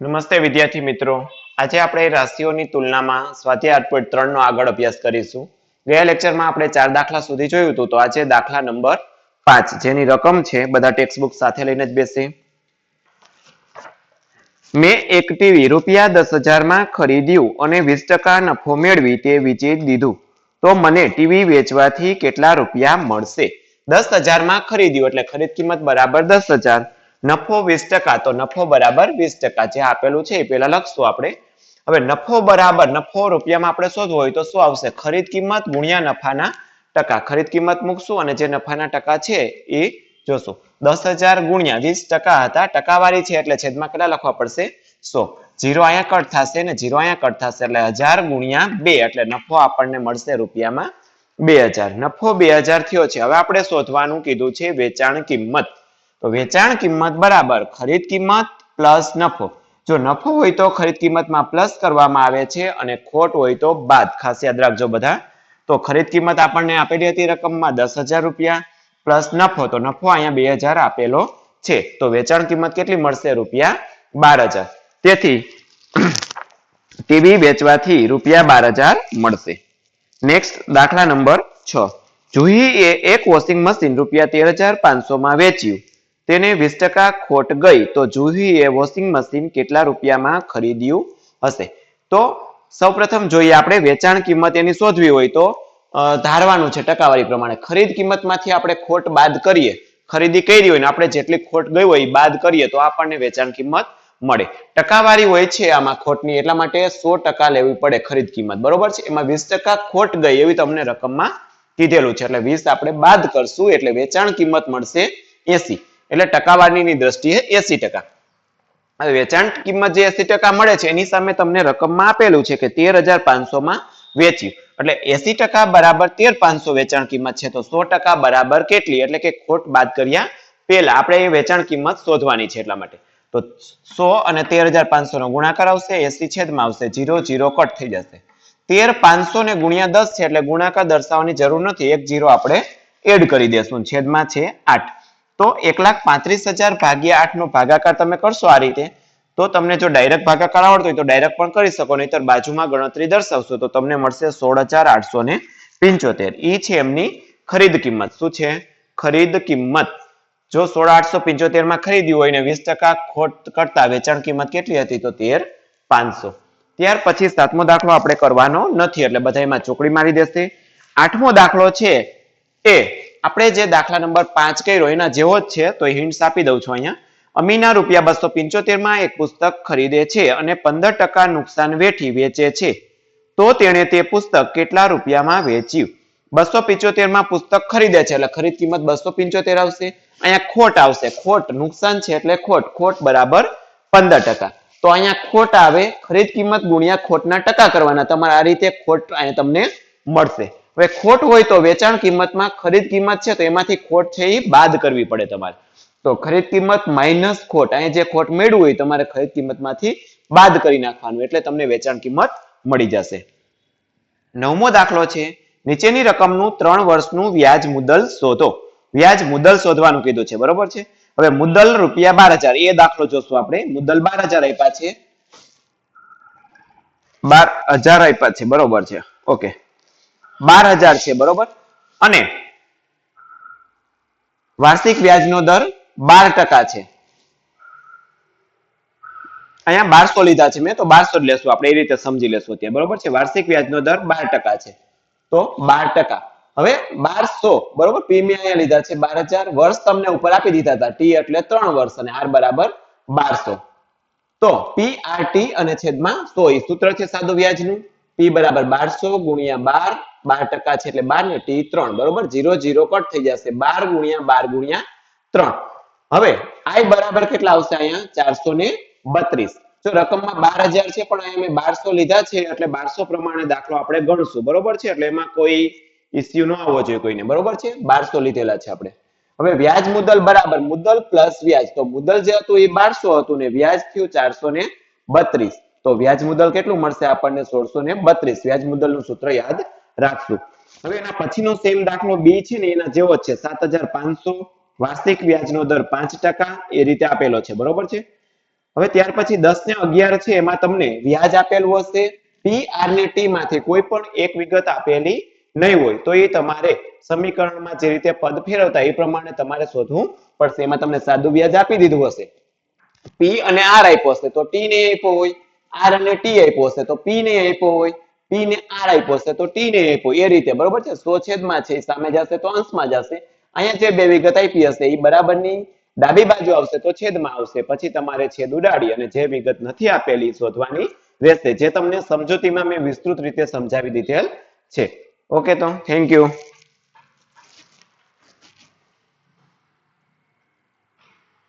નમસ્તે વિદ્યાર્થી મિત્રો, આજે આપણે રાશિઓની તુલનામાં સ્વાધ્યાય 8.3 નો આગળ અભ્યાસ કરીશું. ગયા લેક્ચરમાં આપણે 4 દાખલા સુધી જોયું હતું, તો આજે દાખલા નંબર 5 જેની રકમ છે, બધા ટેક્સ્ટ બુક સાથે લઈને જ બેસી. મેં એક ટીવી રૂપિયા 10,000 માં ખરીદ્યું અને 20% નફો મેળવી તે વેચી દીધું, તો મને ટીવી વેચવાથી કેટલા રૂપિયા મળશે? 10,000 માં ખરીદ્યું એટલે ખરીદ કિંમત બરાબર 10,000, નફો 20%, તો નફો બરાબર 20%. જે આપેલું છે એ પેલા લખશું આપણે. હવે નફો બરાબર, નફો રૂપિયામાં આપણે શોધવો હોય તો શું આવશે? ખરીદ કિંમત ગુણ્યા નફાના ટકા. ખરીદ કિંમત મૂકશું અને જે નફાના ટકા છે એ જોશું. 10,000 ગુણ્યા 20% હતા, ટકાવારી છે એટલે છેદમાં કેટલા લખવા પડશે? 100. 0 અહીંયા કટ થશે ને 0 અહીંયા કટ થશે એટલે 1000 ગુણ્યા 2 એટલે નફો આપણને મળશે રૂપિયામાં 2000. નફો 2000 થયો છે. હવે આપણે શોધવાનું કીધું છે વેચાણ કિંમત. તો વેચાણ કિંમત બરાબર ખરીદ કિંમત પ્લસ નફો. જો નફો હોય તો ખરીદ કિંમતમાં પ્લસ કરવામાં આવે છે અને ખોટ હોય તો બાદ. ખાસ યાદ રાખજો બધા. તો ખરીદ કિંમત આપણને આપેલી હતી રકમમાં 10,000 રૂપિયા પ્લસ નફો, તો નફો અહીંયા 2000 આપેલો છે. તો વેચાણ કિંમત કેટલી મળશે? રૂપિયા 12,000. તેથી ટીવી વેચવાથી રૂપિયા 12,000 મળશે. નેક્સ્ટ દાખલા નંબર 6. જુહીએ એક વોશિંગ મશીન રૂપિયા 13,500 માં વેચ્યું, તેને 20% ખોટ ગઈ, તો જુહીએ વોશિંગ મશીન કેટલા રૂપિયામાં ખરીદ્યું હશે? તો સૌપ્રથમ જોઈએ આપણે વેચાણ કિંમત એની શોધવી હોય તો ધારવાનું છે ટકાવારી પ્રમાણે. ખરીદ કિંમતમાંથી આપણે ખોટ બાદ કરીએ, ખરીદી કરી હોય ને આપણે જેટલી ખોટ ગઈ હોય એ બાદ કરીએ તો આપણને વેચાણ કિંમત મળે. ટકાવારી હોય છે આમાં ખોટની, એટલા માટે 100% લેવી પડે ખરીદ કિંમત, બરોબર છે. એમાં 20% ખોટ ગઈ એવી તમને રકમમાં કીધેલું છે એટલે 20 આપણે બાદ કરશું એટલે વેચાણ કિંમત મળશે 80. એટલે ટકાવારીની દ્રષ્ટિએ 80%. હવે વેચાણ કિંમત જે 80% મળે છે એની સામે તમને રકમમાં આપેલું છે કે 13,500 માં વેચ્યું, એટલે 80% બરાબર 13,500 વેચાણ કિંમત છે. તો 100% બરાબર કેટલી? એટલે કે ખોટ બાદ કર્યા પહેલા આપણે એ વેચાણ કિંમત શોધવાની છે. એટલા માટે તો 100 અને 13,500 નો ગુણાકાર આવશે, 80 છેદમાં આવશે, 0 0 કટ થઈ જશે. 13,500 ને ગુણ્યા 10 છે એટલે ગુણાકાર દર્શાવવાની જરૂર નથી, એક 0 આપણે એડ કરી દેશું. છેદમાં છે 8. તો 1,35,000 ભાગ્યા 8 નો ભાગાકાર તમે કરશો આ રીતે, તો તમને જો ડાયરેક્ટ ભાગાકાર આવડતો હોય તો ડાયરેક્ટ પણ કરી શકો, નહીતર બાજુમાં ગણતરી દર્શાવશો તો તમને મળશે 16,875. ઈ છે એમની ખરીદ કિંમત. શું છે? ખરીદ કિંમત. જો 16,875 માં ખરીદ્યું હોય ને 20% ખોટ કરતા વેચાણ કિંમત કેટલી હતી? તો 13,500. ત્યાર પછી 7મો દાખલો આપણે કરવાનો નથી એટલે બધા એમાં ચોકડી મારી દેશે. 8મો દાખલો છે એ આપણે જે દાખલા નંબર 5 કર્યો એના જેવો જ છે, તો હિન્ટ્સ આપી દઉં છું અહીંયા. અમીના રૂપિયા 275 માં એક પુસ્તક ખરીદે છે અને 15% નુકસાન વેઠી વેચે છે, તો તેણે તે પુસ્તક કેટલા રૂપિયામાં વેચ્યું? 275 માં પુસ્તક ખરીદે છે એટલે ખરીદ કિંમત 275 આવશે. અહીંયા ખોટ આવશે, ખોટ નુકસાન છે એટલે ખોટ, ખોટ બરાબર 15%. તો અહીંયા ખોટ આવે, ખરીદ કિંમત ગુણ્યા ખોટના ટકા કરવાના. તમારે આ રીતે ખોટ અહીંયા તમને મળશે. હવે ખોટ હોય તો વેચાણ કિંમતમાં ખરીદ કિંમત છે તો એમાંથી ખોટ છે એ બાદ કરવી પડે તમારે. તો ખરીદ કિંમત માઇનસ ખોટ, અહીંયા જે ખોટ મેળવી હોય તમારે ખરીદ કિંમતમાંથી બાદ કરી નાખવાનું એટલે તમને વેચાણ કિંમત મળી જશે. 9મો દાખલો છે. નીચેની રકમનું 3 વર્ષનું વ્યાજ મુદ્દલ શોધો. વ્યાજ મુદ્દલ શોધવાનું કીધું છે, બરોબર છે. હવે મુદ્દલ રૂપિયા 12,000 એ દાખલો જોશું આપણે. મુદ્દલ 12,000 આપ્યા છે, 12,000 આપ્યા છે, બરોબર છે. ઓકે, 12,000 છે, બરોબર. અને વાર્ષિક વ્યાજનો દર 12% છે. અહીંયા 1200 લીધા છે મેં, તો 1200 જ લેશું આપણે, એ રીતે સમજી લેશું ત્યાં, બરોબર છે. વાર્ષિક વ્યાજનો દર 12% છે, તો 12%. હવે 1200 બરોબર, પી મેં અહીંયા લીધા છે 12,000, વર્ષ તમને ઉપર આપી દીધા હતા, ટી એટલે 3 વર્ષ અને આર બરાબર 1200. તો પી આર ટી અને છેદમાં 100 એ સૂત્ર છે સાદું વ્યાજનું. પી બરાબર 1200 ગુણ્યા 12, 12% છે એટલે 12 ને ટી 3, બરોબર. 0 0 કટ થઈ જશે, 12 ગુણ્યા 12 ગુણ્યા 3. હવે આઈ બરાબર કેટલા આવશે? અહીંયા 432. જો રકમમાં 12,000 છે પણ અહીંયા મેં 1200 લીધા છે એટલે 1200 પ્રમાણે દાખલો આપણે ગણશું, બરોબર છે. એટલે એમાં કોઈ ઇસ્યુ ન આવવો જોઈએ કોઈને, બરોબર છે. 1200 લીધેલા છે આપણે. હવે વ્યાજ મુદ્દલ બરાબર મુદ્દલ પ્લસ વ્યાજ, તો મુદ્દલ જે હતું એ 1200 હતું ને વ્યાજ થયું 432. તો વ્યાજ મુદ્દલ કેટલું મળશે આપણને? 1632. વ્યાજ મુદ્દલનું સૂત્ર યાદ રાખશું. હવે એના પછીનો સેમ દાખલો બી છે ને એના જેવો જ છે. 7,500 વાર્ષિક વ્યાજનો દર 5%, એ રીતે આપેલો છે, બરોબર છે. હવે ત્યાર પછી 10 ને 11 છે એમાં તમને વ્યાજ આપેલું હશે. પી આર ને ટી માંથી કોઈ પણ એક વિગત આપેલી નહીં હોય તો એ તમારે સમીકરણમાં જે રીતે પદ ફેરવતા એ પ્રમાણે તમારે શોધવું પડશે. એમાં તમને સાદું વ્યાજ આપી દીધું હશે. પી અને આર આપ્યો હશે તો ટી ને આપ્યો હોય, આર અને ટી આપ્યો હશે તો પી ને આપ્યો હોય, પી ને આર આપ્યો હશે તો ટી ને આપ્યો, એ રીતે બરોબર છે. સો છેદમાં છે સામે જશે તો અંશમાં જશે. અહીંયા જે બે વિગત આપી હશે એ બરાબરની ડાબી બાજુ આવશે તો છેદમાં આવશે. પછી તમારે છેદ ઉડાડી અને જે વિગત નથી આપેલી શોધવાની રહેશે, જે તમને સમજૂતીમાં મેં વિસ્તૃત રીતે સમજાવી દીધેલ છે. ઓકે, તો થેન્ક યુ.